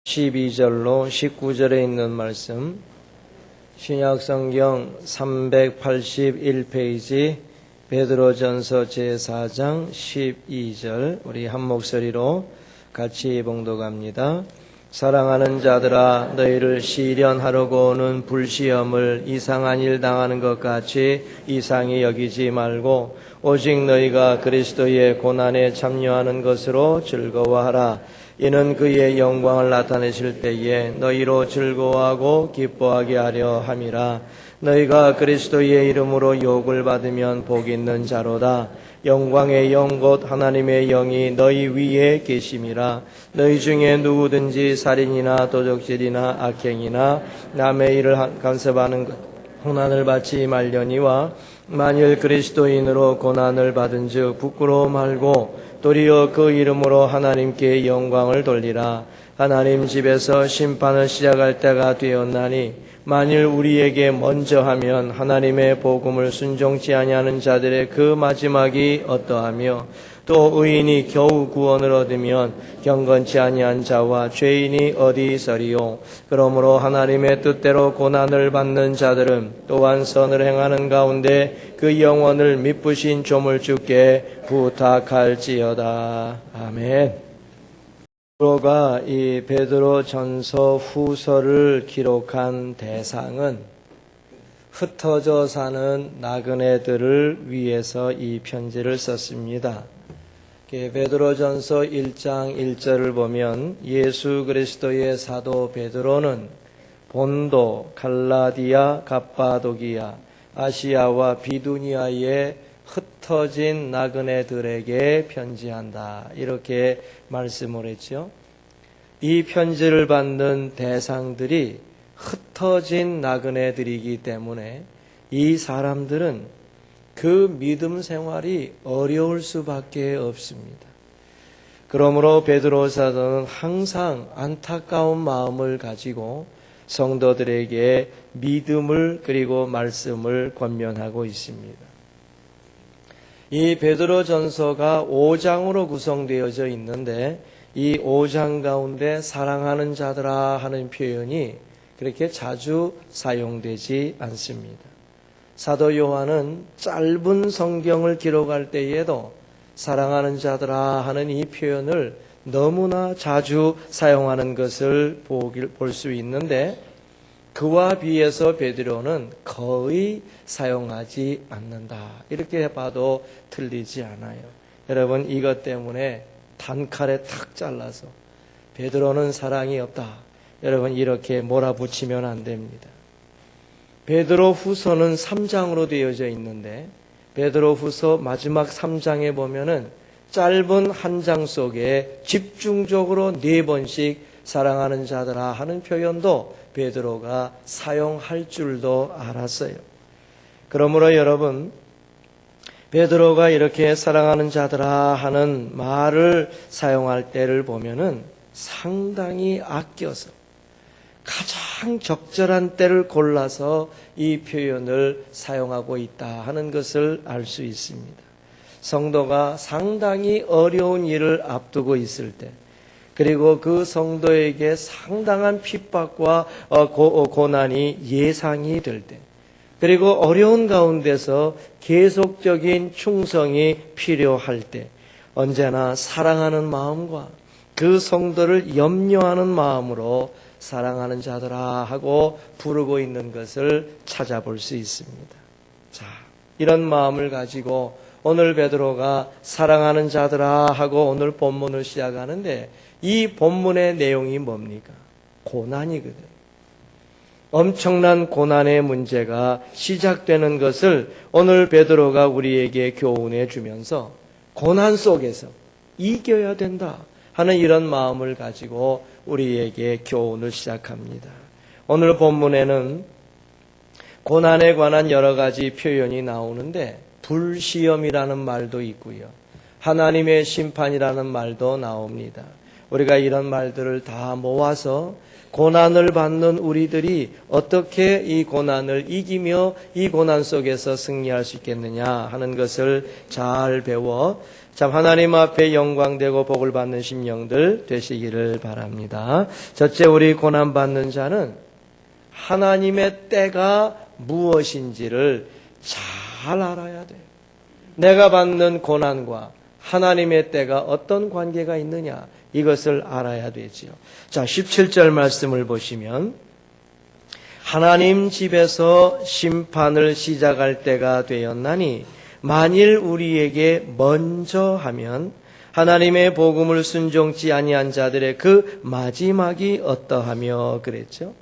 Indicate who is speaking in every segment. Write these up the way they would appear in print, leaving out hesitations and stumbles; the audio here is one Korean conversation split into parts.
Speaker 1: 12절로 19절에 있는 말씀, 신약성경 381페이지 베드로전서 제4장 12절, 우리 한 목소리로 같이 봉독합니다. 사랑하는 자들아, 너희를 시련하려고 오는 불시험을 이상한 일 당하는 것 같이 이상히 여기지 말고 오직 너희가 그리스도의 고난에 참여하는 것으로 즐거워하라. 이는 그의 영광을 나타내실 때에 너희로 즐거워하고 기뻐하게 하려 함이라. 너희가 그리스도의 이름으로 욕을 받으면 복 있는 자로다. 영광의 영 곧 하나님의 영이 너희 위에 계심이라. 너희 중에 누구든지 살인이나 도적질이나 악행이나 남의 일을 간섭하는 고난을 받지 말려니와, 만일 그리스도인으로 고난을 받은 즉 부끄러워 말고 도리어 그 이름으로 하나님께 영광을 돌리라. 하나님 집에서 심판을 시작할 때가 되었나니, 만일 우리에게 먼저 하면 하나님의 복음을 순종치 아니하는 자들의 그 마지막이 어떠하며, 또 의인이 겨우 구원을 얻으면 경건치 아니한 자와 죄인이 어디 있으리요. 그러므로 하나님의 뜻대로 고난을 받는 자들은 또한 선을 행하는 가운데 그 영원을 미쁘신 조물주께 부탁할지어다. 아멘. 베드로가 이 베드로전서 후서를 기록한 대상은 흩어져 사는 나그네들을 위해서 이 편지를 썼습니다. 베드로전서 1장 1절을 보면 예수 그리스도의 사도 베드로는 본도, 갈라디아, 갑바도기아, 아시아와 비두니아의 흩어진 나그네들에게 편지한다, 이렇게 말씀을 했죠. 이 편지를 받는 대상들이 흩어진 나그네들이기 때문에 이 사람들은 그 믿음 생활이 어려울 수밖에 없습니다. 그러므로 베드로 사도는 항상 안타까운 마음을 가지고 성도들에게 믿음을 그리고 말씀을 권면하고 있습니다. 이 베드로전서가 5장으로 구성되어져 있는데, 이 5장 가운데 사랑하는 자들아 하는 표현이 그렇게 자주 사용되지 않습니다. 사도 요한은 짧은 성경을 기록할 때에도 사랑하는 자들아 하는 이 표현을 너무나 자주 사용하는 것을 볼 수 있는데, 그와 비해서 베드로는 거의 사용하지 않는다, 이렇게 봐도 틀리지 않아요. 여러분, 이것 때문에 단칼에 탁 잘라서 베드로는 사랑이 없다, 여러분 이렇게 몰아붙이면 안 됩니다. 베드로 후서는 3장으로 되어져 있는데, 베드로 후서 마지막 3장에 보면은 짧은 한 장 속에 집중적으로 4번씩 사랑하는 자들아 하는 표현도 베드로가 사용할 줄도 알았어요. 그러므로 여러분, 베드로가 이렇게 사랑하는 자들아 하는 말을 사용할 때를 보면은 상당히 아껴서 가장 적절한 때를 골라서 이 표현을 사용하고 있다 하는 것을 알 수 있습니다. 성도가 상당히 어려운 일을 앞두고 있을 때, 그리고 그 성도에게 상당한 핍박과 고난이 예상이 될 때, 그리고 어려운 가운데서 계속적인 충성이 필요할 때, 언제나 사랑하는 마음과 그 성도를 염려하는 마음으로 사랑하는 자들아 하고 부르고 있는 것을 찾아볼 수 있습니다. 자, 이런 마음을 가지고 오늘 베드로가 사랑하는 자들아 하고 오늘 본문을 시작하는데, 이 본문의 내용이 뭡니까? 고난이거든요. 엄청난 고난의 문제가 시작되는 것을 오늘 베드로가 우리에게 교훈해 주면서 고난 속에서 이겨야 된다 하는 이런 마음을 가지고 우리에게 교훈을 시작합니다. 오늘 본문에는 고난에 관한 여러 가지 표현이 나오는데, 불시험이라는 말도 있고요, 하나님의 심판이라는 말도 나옵니다. 우리가 이런 말들을 다 모아서 고난을 받는 우리들이 어떻게 이 고난을 이기며 이 고난 속에서 승리할 수 있겠느냐 하는 것을 잘 배워 참 하나님 앞에 영광되고 복을 받는 심령들 되시기를 바랍니다. 첫째, 우리 고난받는 자는 하나님의 때가 무엇인지를 잘 알아야 돼요. 내가 받는 고난과 하나님의 때가 어떤 관계가 있느냐, 이것을 알아야 되지요. 자, 17절 말씀을 보시면 하나님 집에서 심판을 시작할 때가 되었나니 만일 우리에게 먼저 하면 하나님의 복음을 순종치 아니한 자들의 그 마지막이 어떠하며 그랬죠.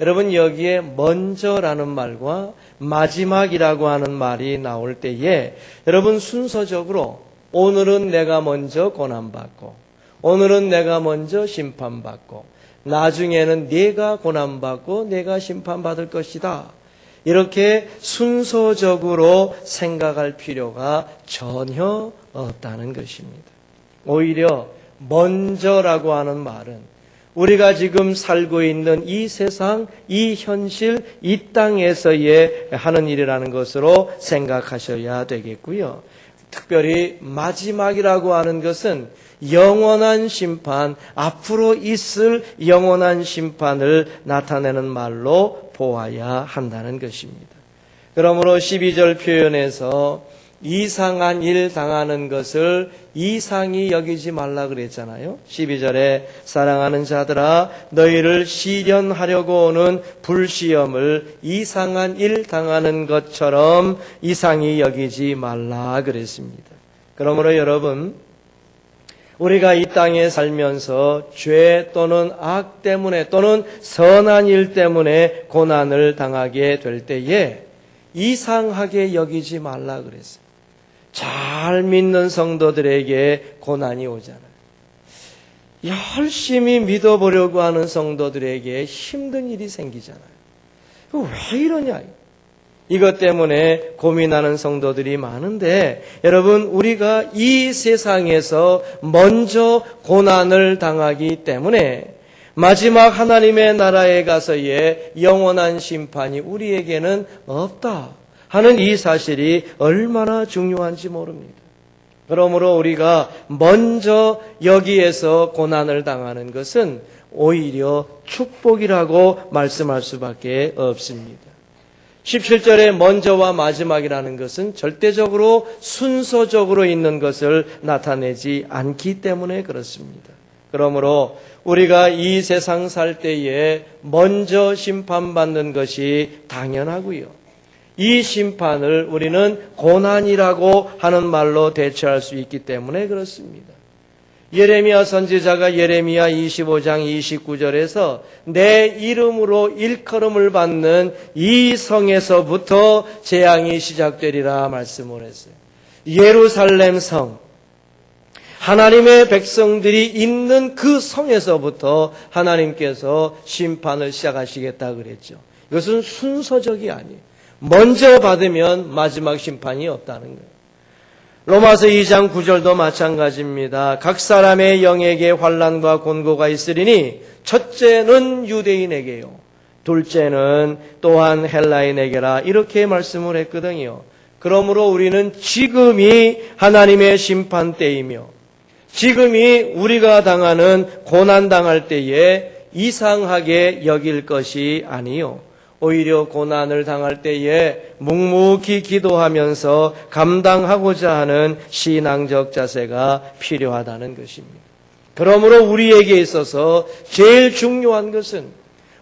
Speaker 1: 여러분, 여기에 먼저라는 말과 마지막이라고 하는 말이 나올 때에 여러분 순서적으로 오늘은 내가 먼저 고난받고 오늘은 내가 먼저 심판받고 나중에는 네가 고난받고 내가 심판받을 것이다, 이렇게 순서적으로 생각할 필요가 전혀 없다는 것입니다. 오히려 먼저라고 하는 말은 우리가 지금 살고 있는 이 세상, 이 현실, 이 땅에서의 하는 일이라는 것으로 생각하셔야 되겠고요. 특별히 마지막이라고 하는 것은 영원한 심판, 앞으로 있을 영원한 심판을 나타내는 말로 보아야 한다는 것입니다. 그러므로 12절 표현에서 이상한 일 당하는 것을 이상히 여기지 말라 그랬잖아요. 12절에 사랑하는 자들아 너희를 시련하려고 오는 불시험을 이상한 일 당하는 것처럼 이상히 여기지 말라 그랬습니다. 그러므로 여러분, 우리가 이 땅에 살면서 죄 또는 악 때문에 또는 선한 일 때문에 고난을 당하게 될 때에 이상하게 여기지 말라 그랬어요. 잘 믿는 성도들에게 고난이 오잖아요. 열심히 믿어보려고 하는 성도들에게 힘든 일이 생기잖아요. 왜 이러냐? 이것 때문에 고민하는 성도들이 많은데, 여러분, 우리가 이 세상에서 먼저 고난을 당하기 때문에 마지막 하나님의 나라에 가서의 영원한 심판이 우리에게는 없다 하는 이 사실이 얼마나 중요한지 모릅니다. 그러므로 우리가 먼저 여기에서 고난을 당하는 것은 오히려 축복이라고 말씀할 수밖에 없습니다. 17절에 먼저와 마지막이라는 것은 절대적으로 순서적으로 있는 것을 나타내지 않기 때문에 그렇습니다. 그러므로 우리가 이 세상 살 때에 먼저 심판받는 것이 당연하고요. 이 심판을 우리는 고난이라고 하는 말로 대처할 수 있기 때문에 그렇습니다. 예레미야 선지자가 예레미야 25장 29절에서 내 이름으로 일컬음을 받는 이 성에서부터 재앙이 시작되리라 말씀을 했어요. 예루살렘 성, 하나님의 백성들이 있는 그 성에서부터 하나님께서 심판을 시작하시겠다 그랬죠. 이것은 순서적이 아니에요. 먼저 받으면 마지막 심판이 없다는 거예요. 로마서 2장 9절도 마찬가지입니다. 각 사람의 영에게 환난과 곤고가 있으리니 첫째는 유대인에게요, 둘째는 또한 헬라인에게라, 이렇게 말씀을 했거든요. 그러므로 우리는 지금이 하나님의 심판 때이며 지금이 우리가 당하는 고난 당할 때에 이상하게 여길 것이 아니요, 오히려 고난을 당할 때에 묵묵히 기도하면서 감당하고자 하는 신앙적 자세가 필요하다는 것입니다. 그러므로 우리에게 있어서 제일 중요한 것은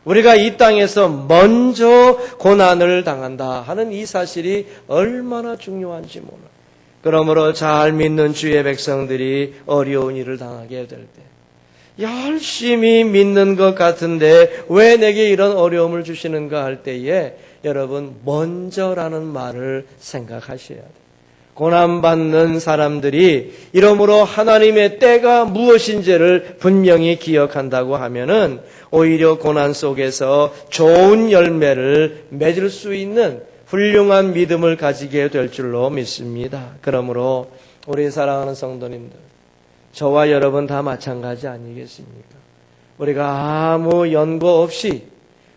Speaker 1: 우리가 이 땅에서 먼저 고난을 당한다 하는 이 사실이 얼마나 중요한지 몰라요. 그러므로 잘 믿는 주의 백성들이 어려운 일을 당하게 될 때 열심히 믿는 것 같은데 왜 내게 이런 어려움을 주시는가 할 때에 여러분, 먼저라는 말을 생각하셔야 돼요. 고난받는 사람들이 이러므로 하나님의 때가 무엇인지를 분명히 기억한다고 하면은 오히려 고난 속에서 좋은 열매를 맺을 수 있는 훌륭한 믿음을 가지게 될 줄로 믿습니다. 그러므로 우리 사랑하는 성도님들, 저와 여러분 다 마찬가지 아니겠습니까? 우리가 아무 연고 없이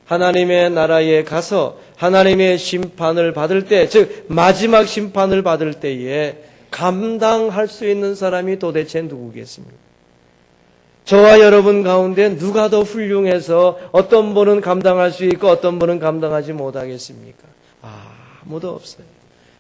Speaker 1: 하나님의 나라에 가서 하나님의 심판을 받을 때, 즉 마지막 심판을 받을 때에 감당할 수 있는 사람이 도대체 누구겠습니까? 저와 여러분 가운데 누가 더 훌륭해서 어떤 분은 감당할 수 있고 어떤 분은 감당하지 못하겠습니까? 아무도 없어요.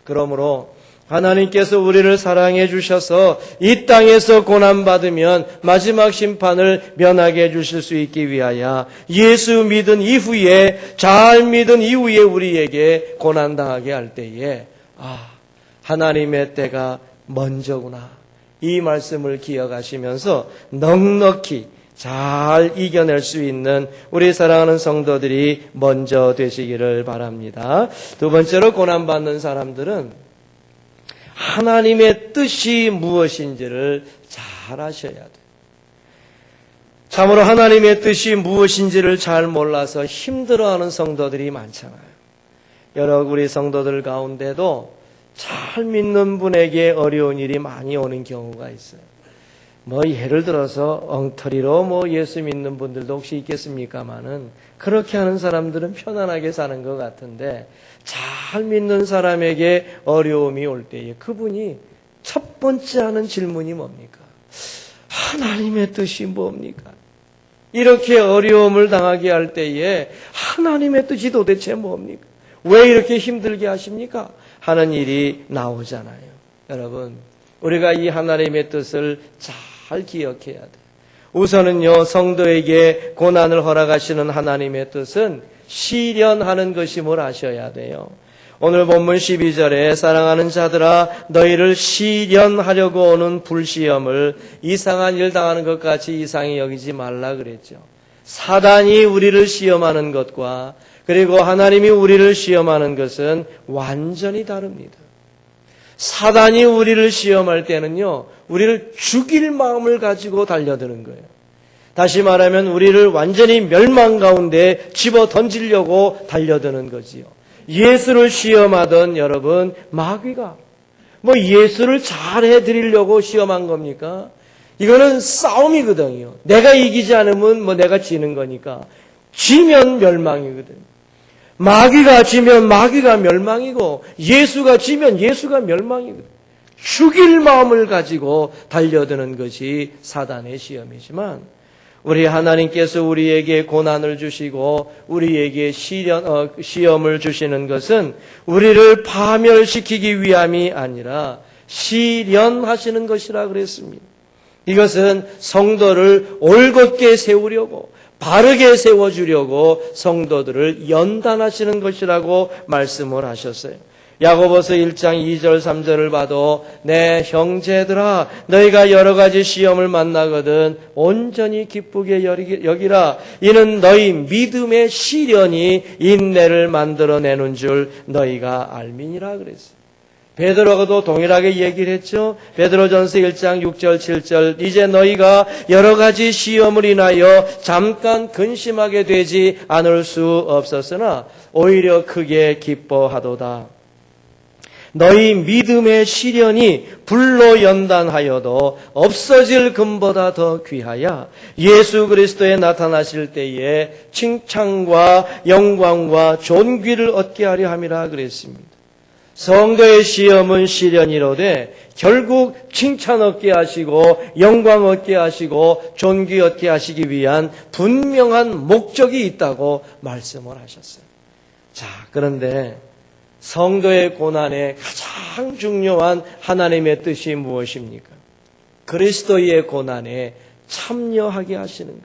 Speaker 1: 그러므로 하나님께서 우리를 사랑해 주셔서 이 땅에서 고난받으면 마지막 심판을 면하게 해 주실 수 있기 위하여 예수 믿은 이후에, 잘 믿은 이후에 우리에게 고난당하게 할 때에 하나님의 때가 먼저구나, 이 말씀을 기억하시면서 넉넉히 잘 이겨낼 수 있는 우리 사랑하는 성도들이 먼저 되시기를 바랍니다. 두 번째로, 고난받는 사람들은 하나님의 뜻이 무엇인지를 잘 아셔야 돼요. 참으로 하나님의 뜻이 무엇인지를 잘 몰라서 힘들어하는 성도들이 많잖아요. 여러 우리 성도들 가운데도 잘 믿는 분에게 어려운 일이 많이 오는 경우가 있어요. 예를 들어서 엉터리로 예수 믿는 분들도 혹시 있겠습니까마는, 그렇게 하는 사람들은 편안하게 사는 것 같은데, 잘 믿는 사람에게 어려움이 올 때에 그분이 첫 번째 하는 질문이 뭡니까? 하나님의 뜻이 뭡니까? 이렇게 어려움을 당하게 할 때에 하나님의 뜻이 도대체 뭡니까? 왜 이렇게 힘들게 하십니까? 하는 일이 나오잖아요. 여러분, 우리가 이 하나님의 뜻을 잘 기억해야 돼요. 우선은요, 성도에게 고난을 허락하시는 하나님의 뜻은 시련하는 것임을 아셔야 돼요. 오늘 본문 12절에 사랑하는 자들아 너희를 시련하려고 오는 불시험을 이상한 일 당하는 것 같이 이상히 여기지 말라 그랬죠. 사단이 우리를 시험하는 것과 그리고 하나님이 우리를 시험하는 것은 완전히 다릅니다. 사단이 우리를 시험할 때는요, 우리를 죽일 마음을 가지고 달려드는 거예요. 다시 말하면 우리를 완전히 멸망 가운데 집어 던지려고 달려드는 거지요. 예수를 시험하던 여러분, 마귀가 예수를 잘해 드리려고 시험한 겁니까? 이거는 싸움이거든요. 내가 이기지 않으면 내가 지는 거니까. 지면 멸망이거든요. 마귀가 지면 마귀가 멸망이고, 예수가 지면 예수가 멸망이거든요. 죽일 마음을 가지고 달려드는 것이 사단의 시험이지만, 우리 하나님께서 우리에게 고난을 주시고 우리에게 시험을 주시는 것은 우리를 파멸시키기 위함이 아니라 시련하시는 것이라 그랬습니다. 이것은 성도를 올곧게 세우려고, 바르게 세워주려고 성도들을 연단하시는 것이라고 말씀을 하셨어요. 야고보서 1장 2절 3절을 봐도 내 형제들아 너희가 여러 가지 시험을 만나거든 온전히 기쁘게 여기라. 이는 너희 믿음의 시련이 인내를 만들어내는 줄 너희가 알미니라 그랬어요. 베드로가도 동일하게 얘기를 했죠. 베드로전서 1장 6절 7절 이제 너희가 여러 가지 시험을 인하여 잠깐 근심하게 되지 않을 수 없었으나 오히려 크게 기뻐하도다. 너희 믿음의 시련이 불로 연단하여도 없어질 금보다 더 귀하여 예수 그리스도에 나타나실 때에 칭찬과 영광과 존귀를 얻게 하려 함이라 그랬습니다. 성도의 시험은 시련이로되 결국 칭찬 얻게 하시고 영광 얻게 하시고 존귀 얻게 하시기 위한 분명한 목적이 있다고 말씀을 하셨어요. 자, 그런데 성도의 고난에 가장 중요한 하나님의 뜻이 무엇입니까? 그리스도의 고난에 참여하게 하시는 것.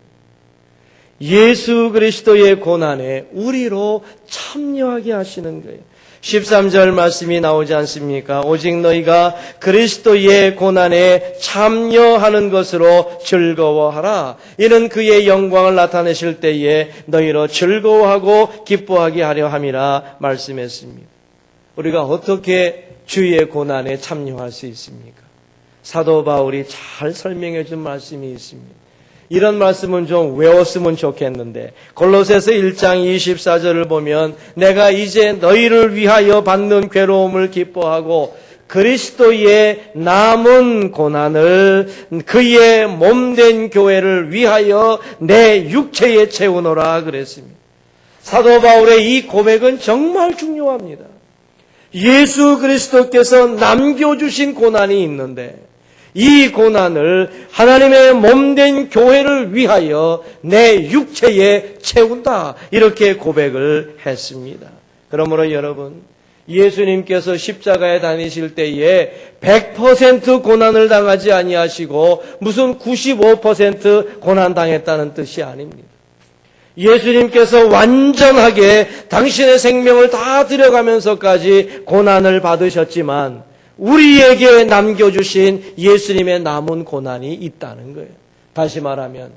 Speaker 1: 예수 그리스도의 고난에 우리로 참여하게 하시는 거예요. 13절 말씀이 나오지 않습니까? 오직 너희가 그리스도의 고난에 참여하는 것으로 즐거워하라. 이는 그의 영광을 나타내실 때에 너희로 즐거워하고 기뻐하게 하려 함이라 말씀했습니다. 우리가 어떻게 주의 고난에 참여할 수 있습니까? 사도 바울이 잘 설명해 준 말씀이 있습니다. 이런 말씀은 좀 외웠으면 좋겠는데 골로새서 1장 24절을 보면 내가 이제 너희를 위하여 받는 괴로움을 기뻐하고 그리스도의 남은 고난을 그의 몸된 교회를 위하여 내 육체에 채우노라 그랬습니다. 사도 바울의 이 고백은 정말 중요합니다. 예수 그리스도께서 남겨주신 고난이 있는데 이 고난을 하나님의 몸된 교회를 위하여 내 육체에 채운다, 이렇게 고백을 했습니다. 그러므로 여러분, 예수님께서 십자가에 다니실 때에 100% 고난을 당하지 아니하시고 무슨 95% 고난당했다는 뜻이 아닙니다. 예수님께서 완전하게 당신의 생명을 다 들여가면서까지 고난을 받으셨지만 우리에게 남겨주신 예수님의 남은 고난이 있다는 거예요. 다시 말하면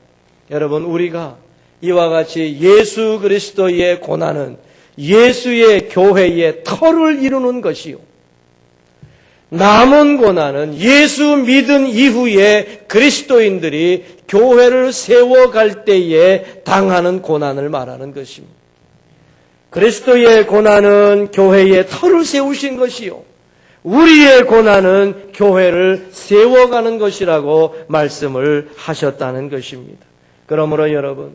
Speaker 1: 여러분, 우리가 이와 같이 예수 그리스도의 고난은 예수의 교회의 터를 이루는 것이요, 남은 고난은 예수 믿은 이후에 그리스도인들이 교회를 세워갈 때에 당하는 고난을 말하는 것입니다. 그리스도의 고난은 교회의 터를 세우신 것이요, 우리의 고난은 교회를 세워가는 것이라고 말씀을 하셨다는 것입니다. 그러므로 여러분,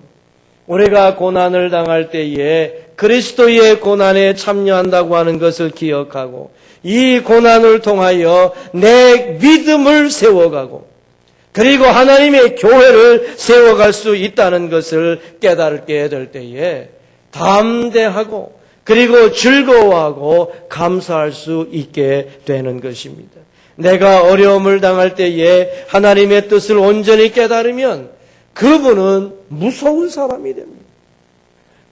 Speaker 1: 우리가 고난을 당할 때에 그리스도의 고난에 참여한다고 하는 것을 기억하고 이 고난을 통하여 내 믿음을 세워가고 그리고 하나님의 교회를 세워갈 수 있다는 것을 깨닫게 될 때에 담대하고 그리고 즐거워하고 감사할 수 있게 되는 것입니다. 내가 어려움을 당할 때에 하나님의 뜻을 온전히 깨달으면 그분은 무서운 사람이 됩니다.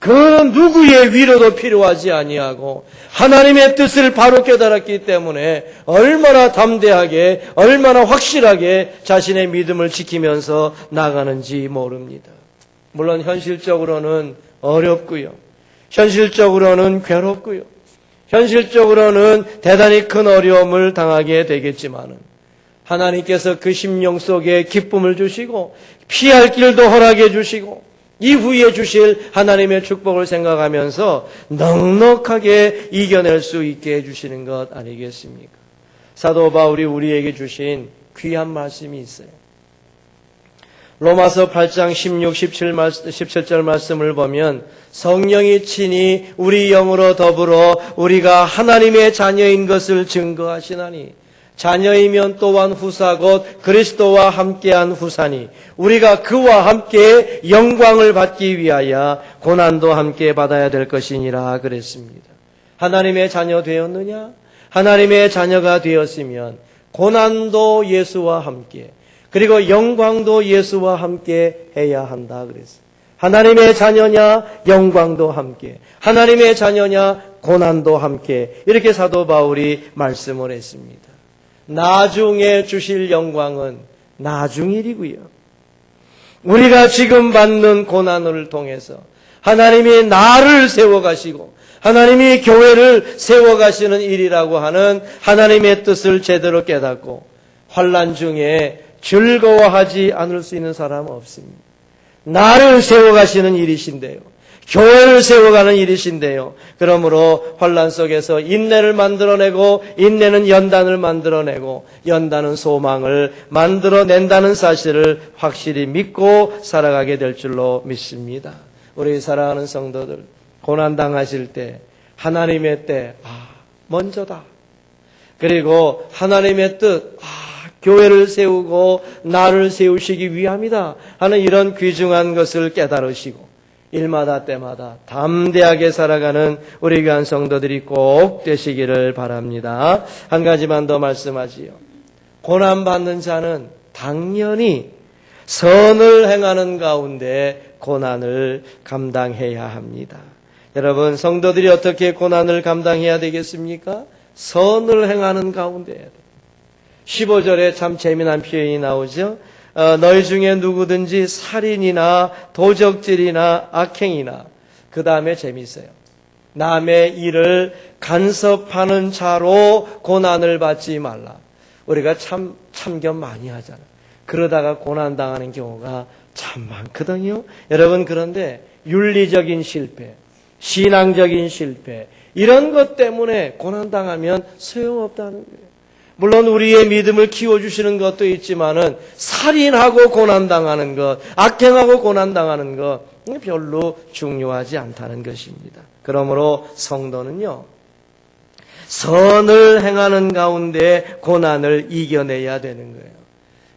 Speaker 1: 그 누구의 위로도 필요하지 아니하고 하나님의 뜻을 바로 깨달았기 때문에 얼마나 담대하게, 얼마나 확실하게 자신의 믿음을 지키면서 나가는지 모릅니다. 물론 현실적으로는 어렵고요, 현실적으로는 괴롭고요, 현실적으로는 대단히 큰 어려움을 당하게 되겠지만은 하나님께서 그 심령 속에 기쁨을 주시고 피할 길도 허락해 주시고 이후에 주실 하나님의 축복을 생각하면서 넉넉하게 이겨낼 수 있게 해주시는 것 아니겠습니까? 사도 바울이 우리에게 주신 귀한 말씀이 있어요. 로마서 8장 16, 17절 말씀을 보면 성령이 친히 우리 영으로 더불어 우리가 하나님의 자녀인 것을 증거하시나니 자녀이면 또한 후사 곧 그리스도와 함께한 후사니 우리가 그와 함께 영광을 받기 위하여 고난도 함께 받아야 될 것이니라 그랬습니다. 하나님의 자녀 되었느냐? 하나님의 자녀가 되었으면 고난도 예수와 함께 그리고 영광도 예수와 함께 해야 한다 그랬어요. 하나님의 자녀냐? 영광도 함께. 하나님의 자녀냐? 고난도 함께. 이렇게 사도 바울이 말씀을 했습니다. 나중에 주실 영광은 나중 일이고요, 우리가 지금 받는 고난을 통해서 하나님이 나를 세워가시고 하나님이 교회를 세워가시는 일이라고 하는 하나님의 뜻을 제대로 깨닫고 환난 중에 즐거워하지 않을 수 있는 사람은 없습니다. 나를 세워가시는 일이신데요, 교회를 세워가는 일이신데요, 그러므로 환난 속에서 인내를 만들어내고 인내는 연단을 만들어내고 연단은 소망을 만들어낸다는 사실을 확실히 믿고 살아가게 될 줄로 믿습니다. 우리 사랑하는 성도들, 고난당하실 때 하나님의 때 먼저다, 그리고 하나님의 뜻 교회를 세우고 나를 세우시기 위함이다 하는 이런 귀중한 것을 깨달으시고 일마다 때마다 담대하게 살아가는 우리 교한 성도들이 꼭 되시기를 바랍니다. 한 가지만 더 말씀하지요. 고난받는 자는 당연히 선을 행하는 가운데 고난을 감당해야 합니다. 여러분, 성도들이 어떻게 고난을 감당해야 되겠습니까? 선을 행하는 가운데. 15절에 참 재미난 표현이 나오죠. 너희 중에 누구든지 살인이나 도적질이나 악행이나, 그 다음에 재미있어요. 남의 일을 간섭하는 자로 고난을 받지 말라. 우리가 참견 많이 하잖아요. 그러다가 고난당하는 경우가 참 많거든요. 여러분, 그런데 윤리적인 실패, 신앙적인 실패, 이런 것 때문에 고난당하면 소용없다는 거예요. 물론 우리의 믿음을 키워주시는 것도 있지만은 살인하고 고난당하는 것, 악행하고 고난당하는 것 별로 중요하지 않다는 것입니다. 그러므로 성도는요, 선을 행하는 가운데 고난을 이겨내야 되는 거예요.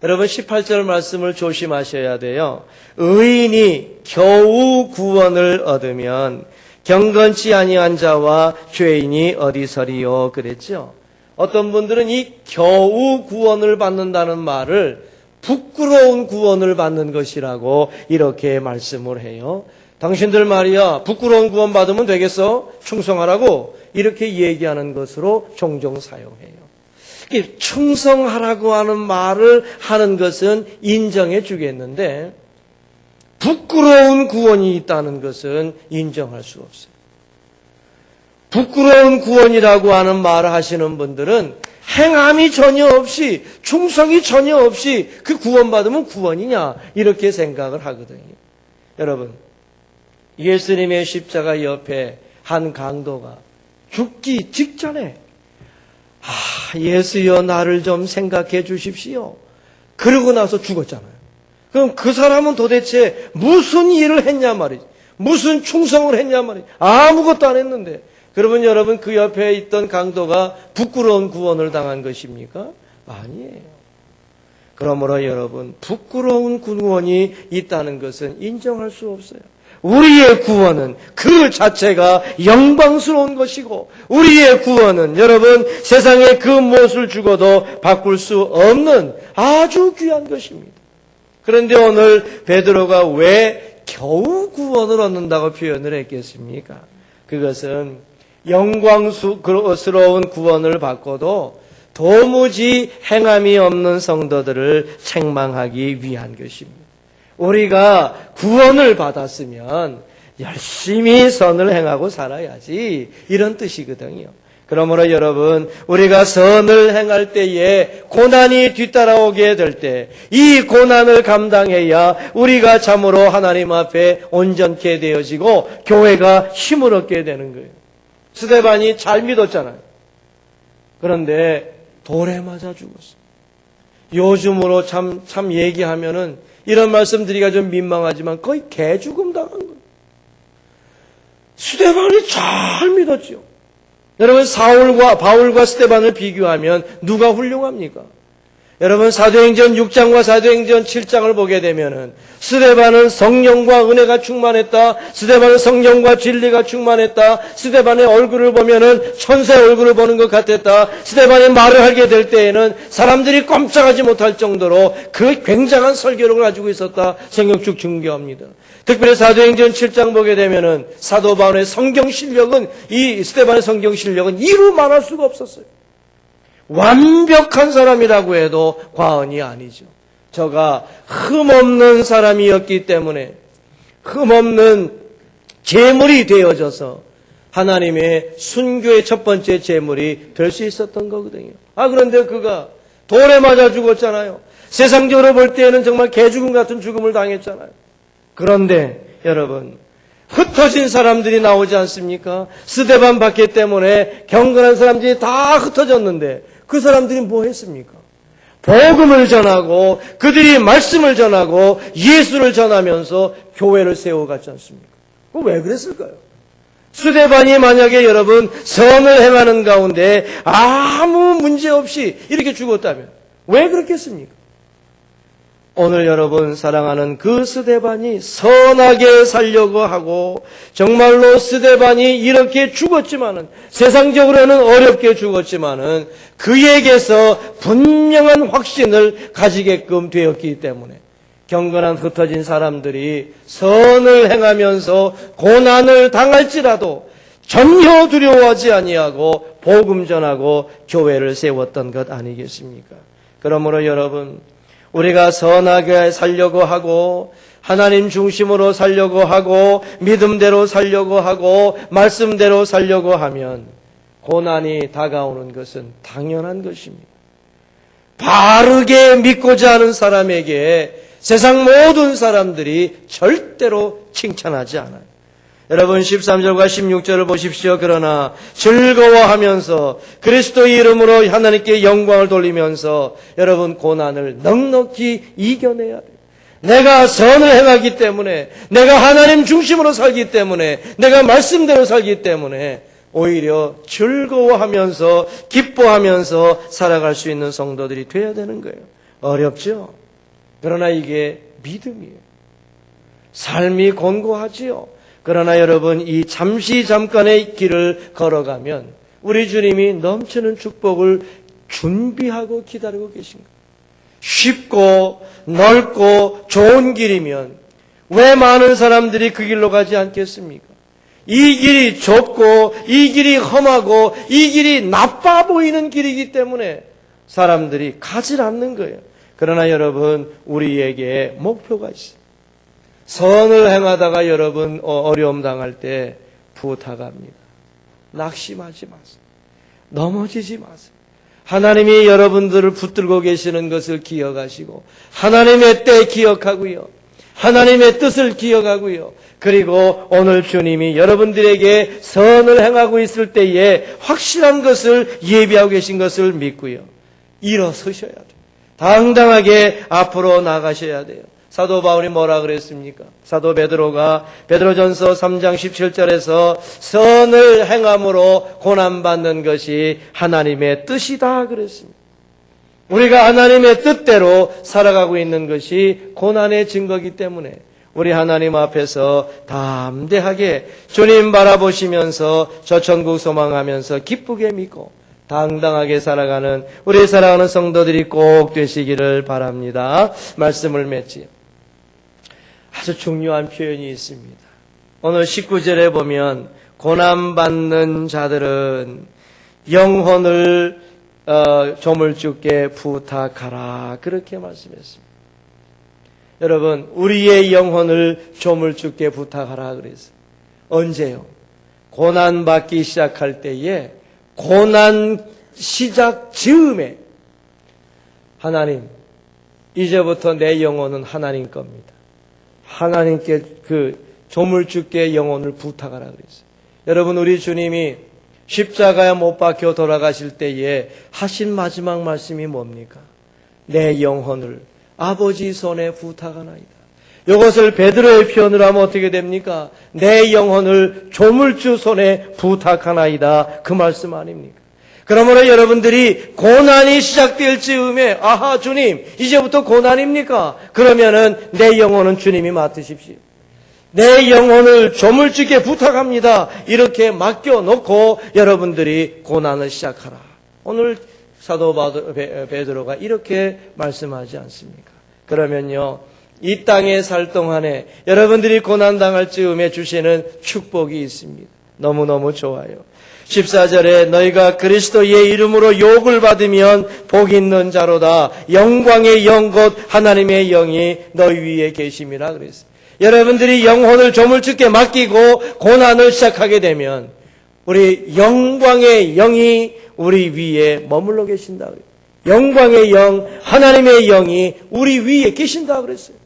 Speaker 1: 여러분 18절 말씀을 조심하셔야 돼요. 의인이 겨우 구원을 얻으면 경건치 아니한 자와 죄인이 어디서리요 그랬죠. 어떤 분들은 이 겨우 구원을 받는다는 말을 부끄러운 구원을 받는 것이라고 이렇게 말씀을 해요. 당신들 말이야 부끄러운 구원 받으면 되겠어? 충성하라고 이렇게 얘기하는 것으로 종종 사용해요. 충성하라고 하는 말을 하는 것은 인정해 주겠는데 부끄러운 구원이 있다는 것은 인정할 수 없어요. 부끄러운 구원이라고 하는 말을 하시는 분들은 행함이 전혀 없이 충성이 전혀 없이 그 구원받으면 구원이냐 이렇게 생각을 하거든요. 여러분 예수님의 십자가 옆에 한 강도가 죽기 직전에 예수여 나를 좀 생각해 주십시오. 그러고 나서 죽었잖아요. 그럼 그 사람은 도대체 무슨 일을 했냐 말이지. 무슨 충성을 했냐 말이지. 아무것도 안 했는데. 그러면 여러분 그 옆에 있던 강도가 부끄러운 구원을 당한 것입니까? 아니에요. 그러므로 여러분 부끄러운 구원이 있다는 것은 인정할 수 없어요. 우리의 구원은 그 자체가 영광스러운 것이고 우리의 구원은 여러분 세상에 그 무엇을 주고도 바꿀 수 없는 아주 귀한 것입니다. 그런데 오늘 베드로가 왜 겨우 구원을 얻는다고 표현을 했겠습니까? 그것은 영광스러운 구원을 받고도 도무지 행함이 없는 성도들을 책망하기 위한 것입니다. 우리가 구원을 받았으면 열심히 선을 행하고 살아야지 이런 뜻이거든요. 그러므로 여러분 우리가 선을 행할 때에 고난이 뒤따라오게 될 때 이 고난을 감당해야 우리가 참으로 하나님 앞에 온전케 되어지고 교회가 힘을 얻게 되는 거예요. 스데반이 잘 믿었잖아요. 그런데 돌에 맞아 죽었어요. 요즘으로 참 얘기하면은 이런 말씀드리기가 좀 민망하지만 거의 개죽음 당한 거예요. 스데반이 잘 믿었죠. 여러분 바울과 스데반을 비교하면 누가 훌륭합니까? 여러분 사도행전 6장과 사도행전 7장을 보게 되면은 스데반은 성령과 은혜가 충만했다. 스데반은 성령과 진리가 충만했다. 스데반의 얼굴을 보면은 천사의 얼굴을 보는 것 같았다. 스데반이 말을 하게 될 때에는 사람들이 꼼짝하지 못할 정도로 그 굉장한 설교력을 가지고 있었다. 성경 쭉 증거합니다. 특별히 사도행전 7장 보게 되면은 사도 바울의 성경 실력은 이 스데반의 성경 실력은 이루 말할 수가 없었어요. 완벽한 사람이라고 해도 과언이 아니죠. 저가 흠없는 사람이었기 때문에 흠없는 제물이 되어져서 하나님의 순교의 첫 번째 제물이 될 수 있었던 거거든요. 그런데 그가 돌에 맞아 죽었잖아요. 세상적으로 볼 때에는 정말 개죽음 같은 죽음을 당했잖아요. 그런데 여러분 흩어진 사람들이 나오지 않습니까? 스데반 박해 때문에 경건한 사람들이 다 흩어졌는데 그 사람들이 뭐 했습니까? 복음을 전하고 그들이 말씀을 전하고 예수를 전하면서 교회를 세워갔지 않습니까? 왜 그랬을까요? 스데반이 만약에 여러분 선을 행하는 가운데 아무 문제 없이 이렇게 죽었다면 왜 그렇겠습니까? 오늘 여러분 사랑하는 그 스데반이 선하게 살려고 하고 정말로 스데반이 이렇게 죽었지만은 세상적으로는 어렵게 죽었지만은 그에게서 분명한 확신을 가지게끔 되었기 때문에 경건한 흩어진 사람들이 선을 행하면서 고난을 당할지라도 전혀 두려워하지 아니하고 복음 전하고 교회를 세웠던 것 아니겠습니까? 그러므로 여러분 우리가 선하게 살려고 하고 하나님 중심으로 살려고 하고 믿음대로 살려고 하고 말씀대로 살려고 하면 고난이 다가오는 것은 당연한 것입니다. 바르게 믿고자 하는 사람에게 세상 모든 사람들이 절대로 칭찬하지 않아요. 여러분 13절과 16절을 보십시오. 그러나 즐거워하면서 그리스도의 이름으로 하나님께 영광을 돌리면서 여러분 고난을 넉넉히 이겨내야 돼요. 내가 선을 행하기 때문에, 내가 하나님 중심으로 살기 때문에, 내가 말씀대로 살기 때문에 오히려 즐거워하면서 기뻐하면서 살아갈 수 있는 성도들이 되어야 되는 거예요. 어렵죠? 그러나 이게 믿음이에요. 삶이 곤고하지요. 그러나 여러분 이 잠깐의 길을 걸어가면 우리 주님이 넘치는 축복을 준비하고 기다리고 계신 거예요. 쉽고 넓고 좋은 길이면 왜 많은 사람들이 그 길로 가지 않겠습니까? 이 길이 좁고 이 길이 험하고 이 길이 나빠 보이는 길이기 때문에 사람들이 가지 않는 거예요. 그러나 여러분 우리에게 목표가 있어요. 선을 행하다가 여러분 어려움 당할 때 부탁합니다. 낙심하지 마세요. 넘어지지 마세요. 하나님이 여러분들을 붙들고 계시는 것을 기억하시고 하나님의 때 기억하고요. 하나님의 뜻을 기억하고요. 그리고 오늘 주님이 여러분들에게 선을 행하고 있을 때에 확실한 것을 예비하고 계신 것을 믿고요. 일어서셔야 돼요. 당당하게 앞으로 나가셔야 돼요. 사도 바울이 뭐라 그랬습니까? 사도 베드로가 베드로전서 3장 17절에서 선을 행함으로 고난받는 것이 하나님의 뜻이다 그랬습니다. 우리가 하나님의 뜻대로 살아가고 있는 것이 고난의 증거이기 때문에 우리 하나님 앞에서 담대하게 주님 바라보시면서 저 천국 소망하면서 기쁘게 믿고 당당하게 살아가는 우리 사랑하는 성도들이 꼭 되시기를 바랍니다. 말씀을 맺지요. 아주 중요한 표현이 있습니다. 오늘 19절에 보면 고난받는 자들은 영혼을 조물주께 부탁하라 그렇게 말씀했습니다. 여러분 우리의 영혼을 조물주께 부탁하라 그랬어요. 언제요? 고난받기 시작할 때에 고난 시작 즈음에 하나님 이제부터 내 영혼은 하나님 겁니다. 하나님께 그 조물주께 영혼을 부탁하라 그랬어요. 여러분 우리 주님이 십자가에 못 박혀 돌아가실 때에 하신 마지막 말씀이 뭡니까? 내 영혼을 아버지 손에 부탁하나이다. 이것을 베드로의 표현으로 하면 어떻게 됩니까? 내 영혼을 조물주 손에 부탁하나이다. 그 말씀 아닙니까? 그러므로 여러분들이 고난이 시작될 즈음에 아하 주님 이제부터 고난입니까? 그러면은 내 영혼은 주님이 맡으십시오. 내 영혼을 조물주께 부탁합니다. 이렇게 맡겨놓고 여러분들이 고난을 시작하라. 오늘 사도 베드로가 이렇게 말씀하지 않습니까? 그러면요 이 땅에 살 동안에 여러분들이 고난당할 즈음에 주시는 축복이 있습니다. 너무너무 좋아요. 14절에 너희가 그리스도의 이름으로 욕을 받으면 복 있는 자로다. 영광의 영 곧 하나님의 영이 너희 위에 계심이라 그랬어요. 여러분들이 영혼을 조물주께 맡기고 고난을 시작하게 되면 우리 영광의 영이 우리 위에 머물러 계신다. 영광의 영, 하나님의 영이 우리 위에 계신다 그랬어요.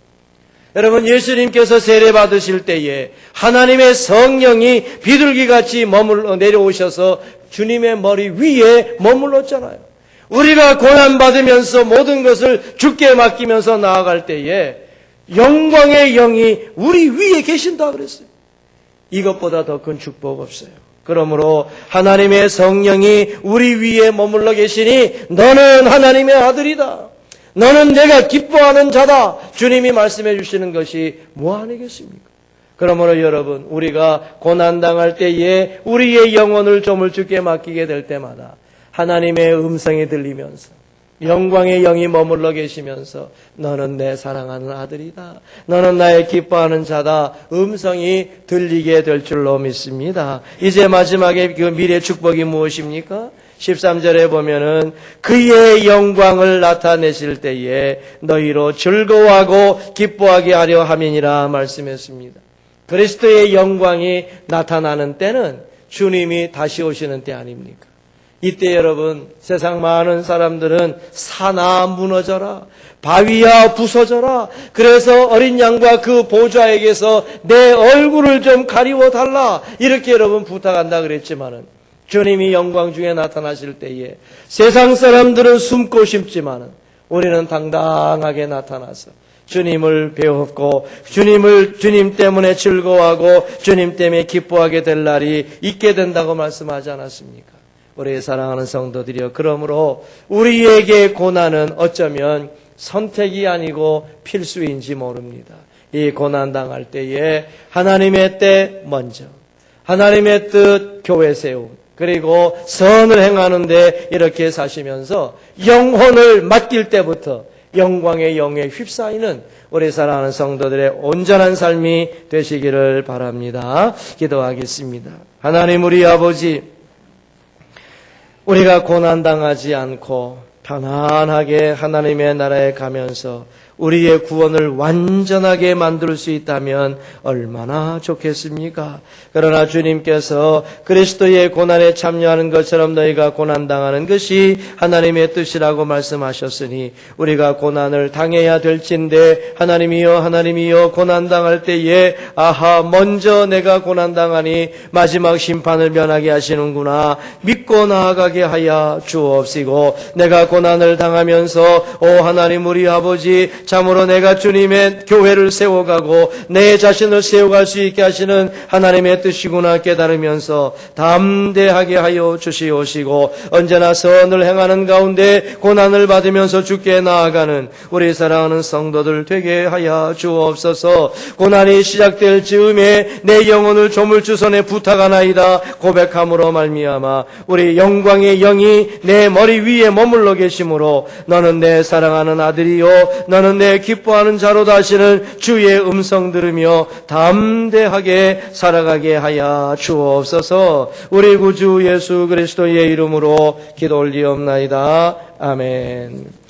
Speaker 1: 여러분 예수님께서 세례 받으실 때에 하나님의 성령이 비둘기같이 내려오셔서 주님의 머리 위에 머물렀잖아요. 우리가 고난받으면서 모든 것을 주께 맡기면서 나아갈 때에 영광의 영이 우리 위에 계신다 그랬어요. 이것보다 더 큰 축복 없어요. 그러므로 하나님의 성령이 우리 위에 머물러 계시니 너는 하나님의 아들이다. 너는 내가 기뻐하는 자다. 주님이 말씀해 주시는 것이 뭐 아니겠습니까? 그러므로 여러분 우리가 고난당할 때에 우리의 영혼을 조물주께 맡기게 될 때마다 하나님의 음성이 들리면서 영광의 영이 머물러 계시면서 너는 내 사랑하는 아들이다. 너는 나의 기뻐하는 자다. 음성이 들리게 될 줄로 믿습니다. 이제 마지막에 그 미래 축복이 무엇입니까? 13절에 보면은 그의 영광을 나타내실 때에 너희로 즐거워하고 기뻐하게 하려 함이니라 말씀했습니다. 그리스도의 영광이 나타나는 때는 주님이 다시 오시는 때 아닙니까? 이때 여러분, 세상 많은 사람들은 산아 무너져라, 바위야 부서져라, 그래서 어린 양과 그 보좌에게서 내 얼굴을 좀 가리워 달라, 이렇게 여러분 부탁한다 그랬지만은, 주님이 영광 중에 나타나실 때에 세상 사람들은 숨고 싶지만은 우리는 당당하게 나타나서 주님을 배웠고 주님 때문에 즐거워하고 주님 때문에 기뻐하게 될 날이 있게 된다고 말씀하지 않았습니까? 우리의 사랑하는 성도들이여, 그러므로 우리에게 고난은 어쩌면 선택이 아니고 필수인지 모릅니다. 이 고난 당할 때에 하나님의 때 먼저, 하나님의 뜻 교회 세움, 그리고 선을 행하는데 이렇게 사시면서 영혼을 맡길 때부터 영광의 영에 휩싸이는 우리 사랑하는 성도들의 온전한 삶이 되시기를 바랍니다. 기도하겠습니다. 하나님 우리 아버지, 우리가 고난당하지 않고 편안하게 하나님의 나라에 가면서 우리의 구원을 완전하게 만들 수 있다면 얼마나 좋겠습니까? 그러나 주님께서 그리스도의 고난에 참여하는 것처럼 너희가 고난당하는 것이 하나님의 뜻이라고 말씀하셨으니 우리가 고난을 당해야 될진데 하나님이여 고난당할 때에 먼저 내가 고난당하니 마지막 심판을 면하게 하시는구나 믿고 나아가게 하여 주옵시고, 내가 고난을 당하면서 하나님 우리 아버지, 참으로 내가 주님의 교회를 세워가고 내 자신을 세워갈 수 있게 하시는 하나님의 뜻이구나 깨달으면서 담대하게 하여 주시옵시고, 언제나 선을 행하는 가운데 고난을 받으면서 주께 나아가는 우리 사랑하는 성도들 되게 하여 주옵소서. 고난이 시작될 즈음에 내 영혼을 조물주선에 부탁하나이다 고백함으로 말미암아 우리 영광의 영이 내 머리 위에 머물러 계심으로 너는 내 사랑하는 아들이요 너는 내 기뻐하는 자로다 하시는 주의 음성 들으며 담대하게 살아가게 하여 주옵소서. 우리 구주 예수 그리스도의 이름으로 기도 올리옵나이다. 아멘.